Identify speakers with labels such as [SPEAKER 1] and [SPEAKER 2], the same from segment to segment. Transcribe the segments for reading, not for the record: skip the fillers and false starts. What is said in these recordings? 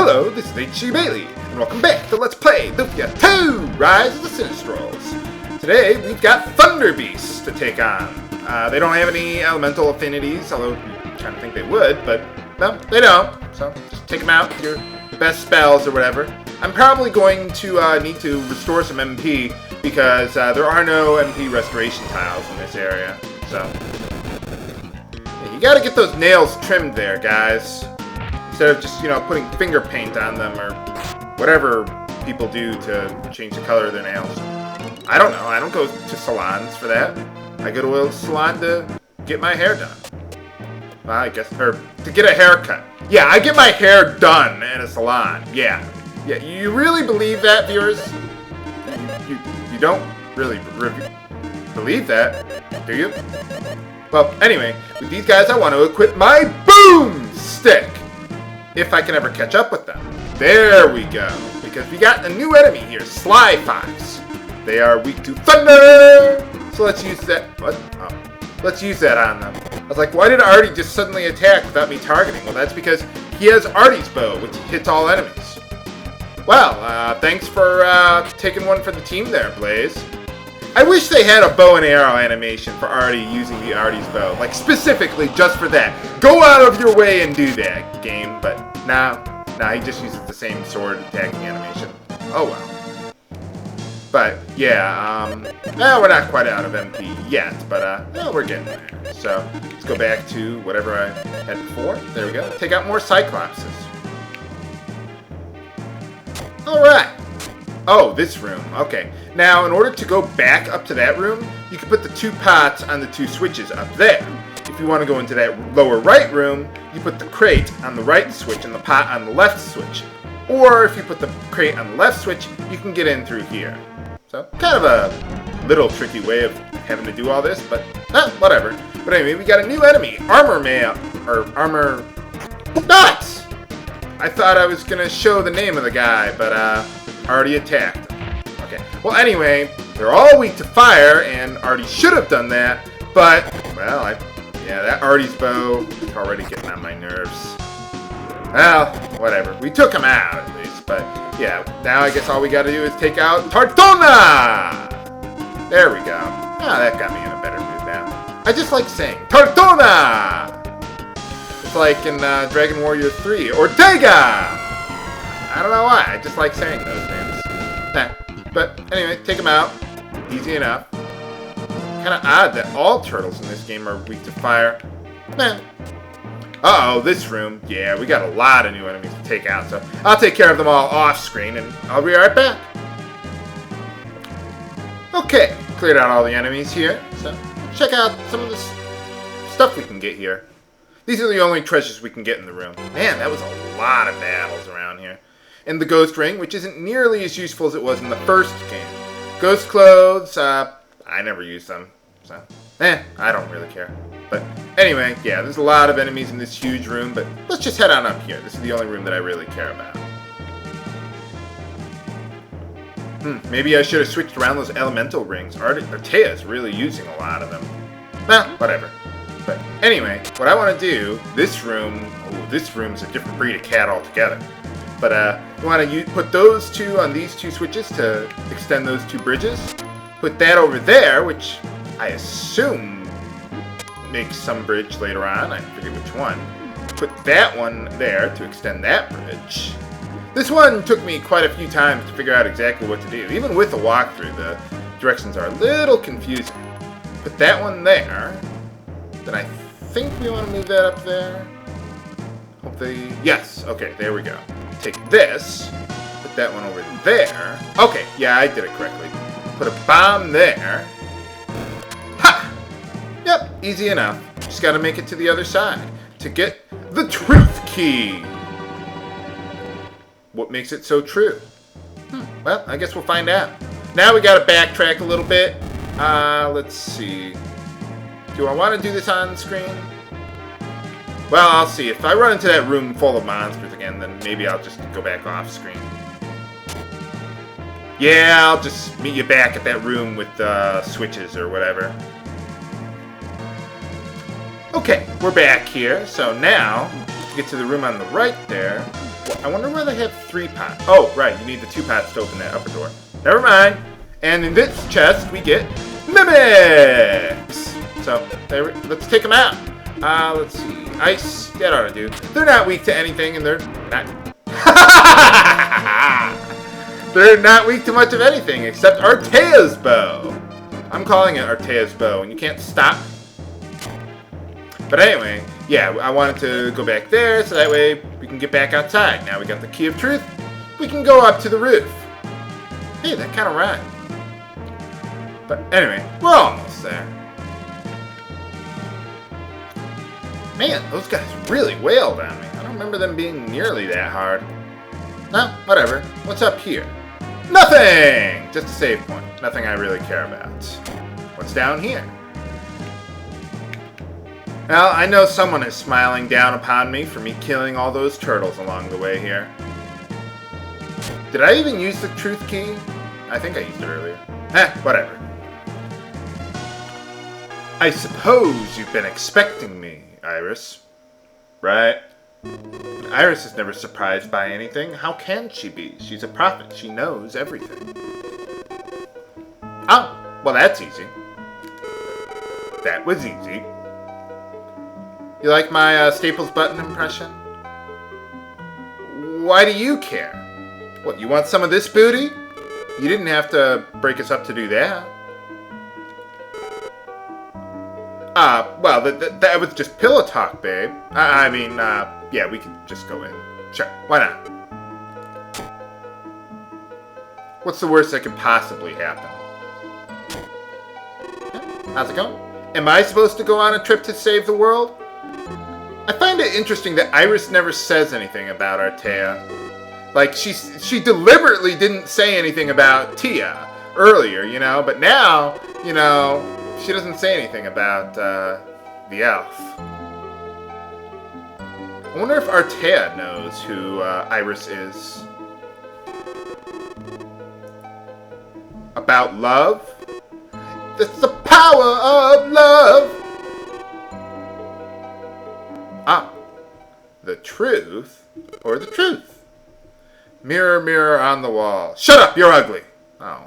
[SPEAKER 1] Hello, this is H.C. Bailey, and welcome back to Let's Play Lufia 2, Rise of the Sinistrals. Today, we've got Thunder Beasts to take on. They don't have any elemental affinities, although you kind of think they would, but no, they don't. So, just take them out with your best spells or whatever. I'm probably going to need to restore some MP, because there are no MP restoration tiles in this area, so... Yeah, you gotta get those nails trimmed there, guys. Instead of just, putting finger paint on them or whatever people do to change the color of their nails. I don't know. I don't go to salons for that. I go to a salon to get my hair done. Well, I guess, or to get a haircut. Yeah, I get my hair done at a salon. Yeah. Yeah, you really believe that, viewers? You don't really believe that, do you? Well, anyway, with these guys, I want to equip my boom stick. If I can ever catch up with them. There we go. Because we got a new enemy here, Sly Fox. They are weak to thunder. So let's use that. What? Oh. Let's use that on them. I was like, why did Artie just suddenly attack without me targeting? Well, that's because he has Artie's bow, which hits all enemies. Well, thanks for taking one for the team there, Blaze. I wish they had a bow and arrow animation for Artie using the Artie's bow. Like, specifically just for that. Go out of your way and do that, game. But, nah, he just uses the same sword attacking animation. Oh, well. But, yeah, we're not quite out of MP yet, but, we're getting there. So, let's go back to whatever I had before. There we go. Take out more Cyclopses. Alright. Oh, this room. Okay. Now, in order to go back up to that room, you can put the two pots on the two switches up there. If you want to go into that lower right room, you put the crate on the right switch and the pot on the left switch. Or if you put the crate on the left switch, you can get in through here. So, kind of a little tricky way of having to do all this, but whatever. But anyway, we got a new enemy, Armor. Nuts! I thought I was going to show the name of the guy, but already attacked him. Okay. Well, anyway, they're all weak to fire, and Artie should have done that, but, well, that Artie's bow is already getting on my nerves. Well, whatever. We took him out, at least, but, yeah, now I guess all we gotta do is take out Tartona! There we go. Ah, that got me in a better mood now. I just like saying, Tartona! It's like in Dragon Warrior 3, Ortega! I don't know why, I just like saying those names. But anyway, take them out. Easy enough. Kind of odd that all turtles in this game are weak to fire. Uh-oh, this room. Yeah, we got a lot of new enemies to take out, so I'll take care of them all off-screen, and I'll be right back. Okay, cleared out all the enemies here, so check out some of the stuff we can get here. These are the only treasures we can get in the room. Man, that was a lot of battles around here. And the Ghost Ring, which isn't nearly as useful as it was in the first game. Ghost Clothes, I never used them, so, I don't really care. But anyway, yeah, there's a lot of enemies in this huge room, but let's just head on up here. This is the only room that I really care about. Maybe I should have switched around those elemental rings. Artea's really using a lot of them. Whatever. But anyway, what I want to do, this room's a different breed of cat altogether. But you want to put those two on these two switches to extend those two bridges. Put that over there, which I assume makes some bridge later on. I forget which one. Put that one there to extend that bridge. This one took me quite a few times to figure out exactly what to do. Even with the walkthrough, the directions are a little confusing. Put that one there. Then I think we want to move that up there. Hopefully, yes. Okay, there we go. Take this, put that one over there. Okay, yeah, I did it correctly. Put a bomb there. Ha! Yep, easy enough. Just gotta make it to the other side to get the truth key. What makes it so true? Well, I guess we'll find out. Now we gotta backtrack a little bit. Let's see. Do I want to do this on screen? Well, I'll see. If I run into that room full of monsters again, then maybe I'll just go back off screen. Yeah, I'll just meet you back at that room with the switches or whatever. Okay, we're back here. So now, to get to the room on the right there, I wonder why they have 3 pots. Oh, right, you need the 2 pots to open that upper door. Never mind. And in this chest, we get mimics. So, let's take them out. Let's see. Ice, that ought to do. They're not weak to anything, and they're not... They're not weak to much of anything, except Artea's bow. I'm calling it Artea's bow, and you can't stop. But anyway, yeah, I wanted to go back there, so that way we can get back outside. Now we got the key of truth. We can go up to the roof. Hey, that kind of rhymed. But anyway, we're almost there. Man, those guys really wailed on me. I don't remember them being nearly that hard. No, whatever. What's up here? Nothing! Just a save point. Nothing I really care about. What's down here? Well, I know someone is smiling down upon me for me killing all those turtles along the way here. Did I even use the truth key? I think I used it earlier. Whatever. I suppose you've been expecting me, Iris. Right? Iris is never surprised by anything. How can she be? She's a prophet. She knows everything. Oh, well that's easy. That was easy. You like my Staples button impression? Why do you care? What, you want some of this booty? You didn't have to break us up to do that. Well, that was just pillow talk, babe. Yeah, we could just go in. Sure, why not? What's the worst that could possibly happen? How's it going? Am I supposed to go on a trip to save the world? I find it interesting that Iris never says anything about Artea. Like, she deliberately didn't say anything about Tia earlier, you know, but now, you know, she doesn't say anything about, the elf. I wonder if Artea knows who, Iris is. About love? It's the power of love! The truth or the truth? Mirror, mirror on the wall. Shut up, you're ugly! Oh.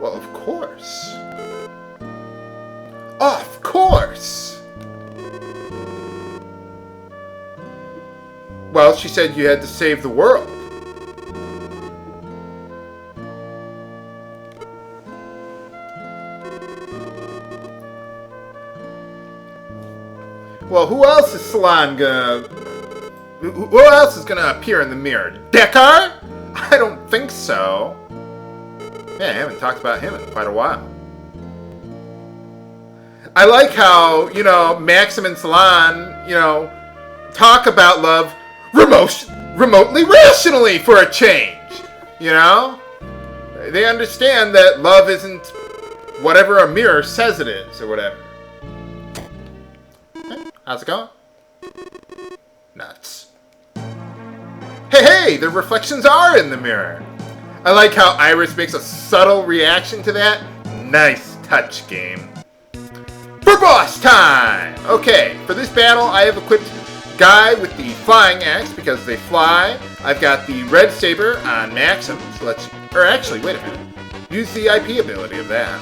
[SPEAKER 1] Well, of course. Of course! Well, she said you had to save the world. Well, who else is Selan gonna... Who else is gonna appear in the mirror? Deckard? I don't think so. Yeah, I haven't talked about him in quite a while. I like how, you know, Maxim and Selan, you know, talk about love remotely rationally for a change. You know? They understand that love isn't whatever a mirror says it is, or whatever. How's it going? Nuts. Hey, the reflections are in the mirror. I like how Iris makes a subtle reaction to that. Nice touch, game. For boss time! Okay, for this battle, I have equipped Guy with the flying axe because they fly. I've got the red saber on Maxim. So actually, wait a minute. Use the IP ability of that.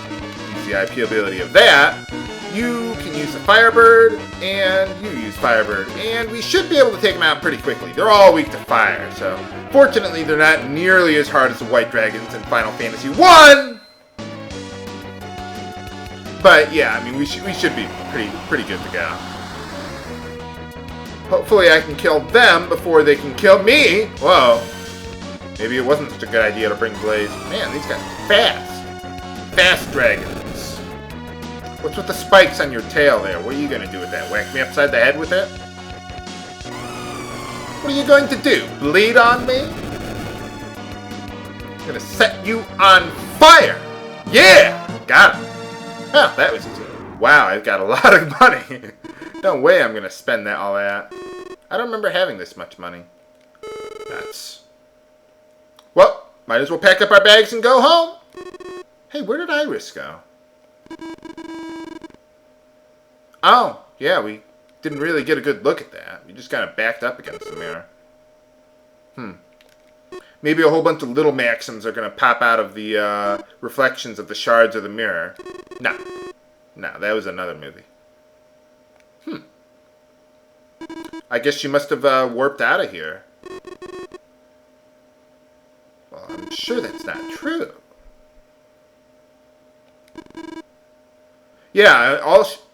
[SPEAKER 1] Use the IP ability of that. You can use the Firebird, and you use Firebird, and we should be able to take them out pretty quickly. They're all weak to fire, so fortunately they're not nearly as hard as the White Dragons in Final Fantasy 1! But yeah, I mean, we should be pretty good to go. Hopefully I can kill them before they can kill me! Whoa. Maybe it wasn't such a good idea to bring Blaze. Man, these guys are fast. Fast dragons. What's with the spikes on your tail there? What are you going to do with that? Whack me upside the head with it? What are you going to do? Bleed on me? I'm going to set you on fire! Yeah! Got it. Oh, that was easy. Wow, I've got a lot of money. No way I'm going to spend all that. I don't remember having this much money. Nuts. Well, might as well pack up our bags and go home. Hey, where did Iris go? Oh, yeah, we didn't really get a good look at that. We just kind of backed up against the mirror. Maybe a whole bunch of little Maxims are going to pop out of the reflections of the shards of the mirror. No, that was another movie. I guess she must have warped out of here. Well, I'm sure that's not true. Yeah,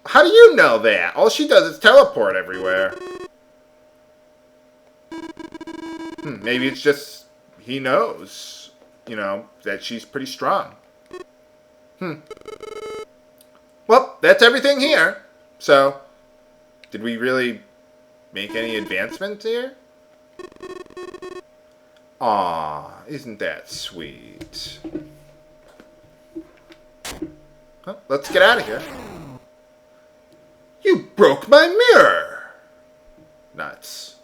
[SPEAKER 1] how do you know that? All she does is teleport everywhere. Maybe it's just he knows, that she's pretty strong. Well, that's everything here. So, did we really make any advancements here? Aw, isn't that sweet? Well, let's get out of here. You broke my mirror! Nuts.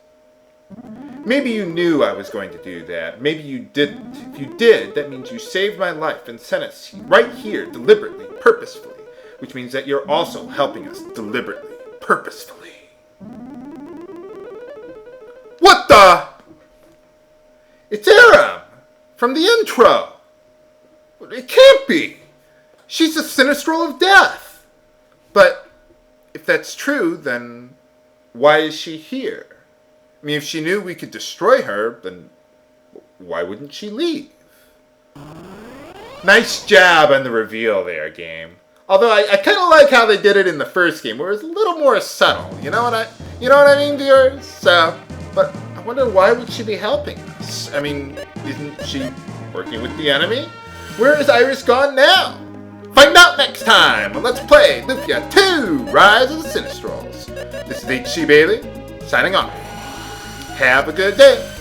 [SPEAKER 1] Maybe you knew I was going to do that. Maybe you didn't. If you did, that means you saved my life and sent us right here deliberately, purposefully. Which means that you're also helping us deliberately, purposefully. What the? It's Aram! From the intro! It can't be! She's the Sinistral of Death! But if that's true, then why is she here? I mean, if she knew we could destroy her, then why wouldn't she leave? Nice job on the reveal there, game. Although I kind of like how they did it in the first game, where it was a little more subtle. You know what I mean, viewers? So, but I wonder, why would she be helping us? I mean, isn't she working with the enemy? Where is Iris gone now? Find out next time on Let's Play Lufia 2 Rise of the Sinistrals. This is HC Bailey, signing off. Have a good day.